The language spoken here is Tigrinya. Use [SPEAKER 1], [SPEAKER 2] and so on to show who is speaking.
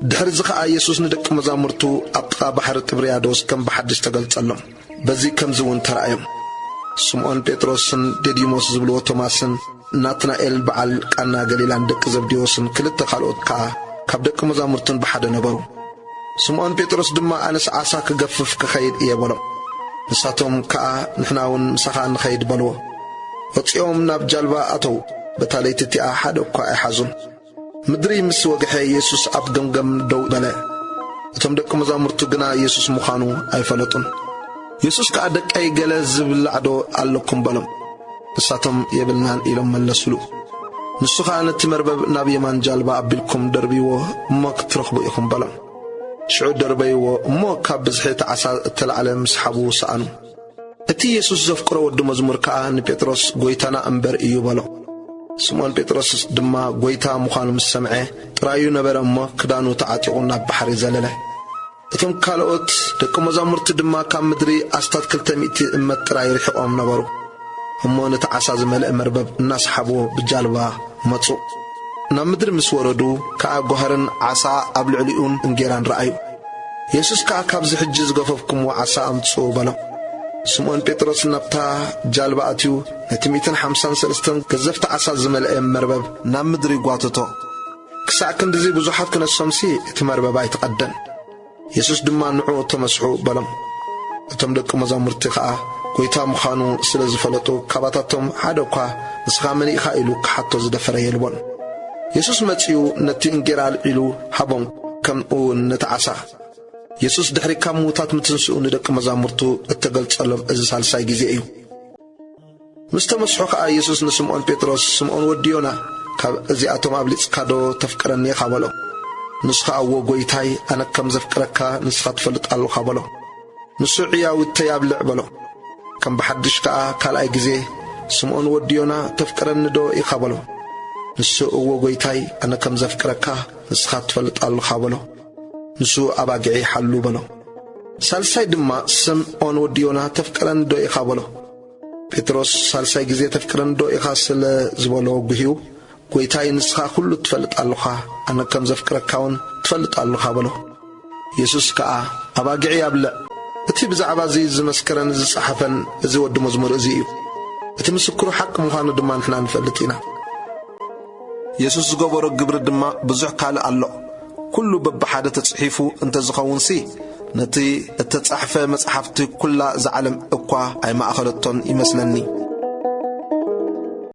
[SPEAKER 1] ድሕሪ ዝኸዓ ኢየሱስ ንደቂ መዛሙርቱ ኣብ ጥቓ ባሕሪ ጥብርያዶስ ከም ብሓድሽ ተገልጸሎም በዚ ከምዚ እውን ተረኣዮም ስምዖን ጴጥሮስን ዲዲሞስ ዝብልዎ ቶማስን ናትናኤል በዓል ቃና ገሊላን ደቂ ዘብዴዎስን ክልተ ካልኦት ከዓ ካብ ደቂ መዛሙርቱን ብሓደ ነበሩ ስምዖን ጴጥሮስ ድማ ኣነስ ዓሳ ክገፍፍ ክኸይድ እየ በሎም ንሳቶም ከዓ ንሕና እውን ምሳኻ ንኸይድ በልዎ ወፂኦም ናብ ጃልባ ኣተው በታ ለይቲ እቲኣ ሓደ እኳ ኣይሓዙን ምድሪ ምስ ወግሐ ኢየሱስ ኣብ ገምገም ደው በለ እቶም ደቂ መዛሙርቱ ግና ኢየሱስ ምዃኑ ኣይፈለጡን ኢየሱስ ከዓ ደቀይ ገለ ዝብላዕዶ ኣለኩም በሎም ንሳቶም የብልናን ኢሎም መለሱሉ ንሱ ከዓ ነቲ መርበብ ናብ የማን ጃልባ ኣቢልኩም ደርቢዎ እሞ ክትረኽቡ ኢኹም በሎም ሽዑ ደርበይዎ እሞ ካብ ብዝሒ ዓሳ እተለዓለ ምስሓቡ ሰኣኑ እቲ ኢየሱስ ዘፍቅሮ ወዲ መዝሙር ከዓ ንጴጥሮስ ጎይታና እምበር እዩ በሎ ስምዖን ጴጥሮስ ድማ ጎይታ ምዃኑ ምስ ሰምዐ ጥራዩ ነበረ እሞ ክዳኑ ተዓጢቑ ናብ ባሕሪ ዘለለ እቶም ካልኦት ደቂ መዛሙርቲ ድማ ካብ ምድሪ ኣስታት 200 እመት ጥራይ ርሒቖም ነበሩ እሞ ነቲ ዓሳ ዝመልአ መርበብ እናስሓብዎ ብጃልባ መፁ ናብ ምድሪ ምስ ወረዱ ከዓ ጓህርን ዓሳ ኣብ ልዕሊኡን እንጌራን ረኣዩ ኢየሱስ ከዓ ካብዚ ሕጂ ዝገፈፍኩምዎ ዓሳ ኣምፅኡ በሎም ስምዖን ጴጥሮስ ናብታ ጃልባ ኣትዩ ነቲ 153 ገዘፍቲ ዓሳ ዝመልአ መርበብ ናብ ምድሪ ጓተቶ ክሳዕ ክንድዚ ብዙሓት ክነሶምሲ እቲ መርበብ ኣይተቐደን ኢየሱስ ድማ ንዑ ተመስሑ በሎም እቶም ደቂ መዛሙርቲ ከዓ ጎይታ ምዃኑ ስለ ዝፈለጡ ካባታቶም ሓደ እኳ ንስኻ መን ኢኻ ኢሉ ክሓቶ ዝደፈረ የልቦን ኢየሱስ መፂኡ ነቲ እንጌራ ኣልዒሉ ሃቦም ከምኡ ነቲ ዓሳ ኢየሱስ ድሕሪ ካብ ምውታት ምትንስኡ ንደቂ መዛሙርቱ እተገልጸሎም እዚ ሳልሳይ ግዜ እዩ ምስ ተመስሑ ከዓ ኢየሱስ ንስምዖን ጴጥሮስ ስምዖን ወዲ ዮና ካብ እዚኣቶም ኣብሊጽካዶ ተፍቅረኒ ኢኻ በሎ ንስኻ እዎ ጎይታይ ኣነ ከም ዘፍቅረካ ንስኻ ትፈልጥ ኣለኻ በሎ ንሱ ዕያውተይ ኣብልዕ በሎ ከም ብሓድሽ ከዓ ካልኣይ ግዜ ስምዖን ወዲ ዮና ተፍቅረኒ ዶ ኢኻ በሎ ንሱ እዎ ጎይታይ ኣነ ከም ዘፍቅረካ ንስኻ ትፈልጥ ኣለኻ በሎ ንሱ ኣባጊዒ ሓሉ በሎ ሳልሳይ ድማ ስምዖን ወዲ ዮና ተፍቅረኒ ዶ ኢኻ በሎ ጴጥሮስ ሳልሳይ ግዜ ተፍቅረኒ ዶ ኢኻ ስለ ዝበሎ ጉሂዩ ጎይታይ ንስኻ ኩሉ ትፈልጥ ኣለኻ ኣነ ከም ዘፍቅረካውን ትፈልጥ ኣለኻ በሎ ኢየሱስ ከዓ ኣባጊዒ ኣብልዕ እቲ ብዛዕባ እዚ ዝመስከረን ዝጸሓፈን እዚ ወዲ መዝሙር እዚ እዩ እቲ ምስክሩ ሓቂ ምዃኑ ድማ ንሕና ንፈልጥ ኢና ኢየሱስ ዝገበሮ ግብሪ ድማ ብዙሕ ካልእ ኣሎ ኩሉ በብሓደ ተጽሒፉ እንተ ዝኸውንሲ ነቲ እተጻሕፈ መጽሓፍቲ ኩላ ዝዓለም እኳ ኣይማእኸለቶን ይመስለኒ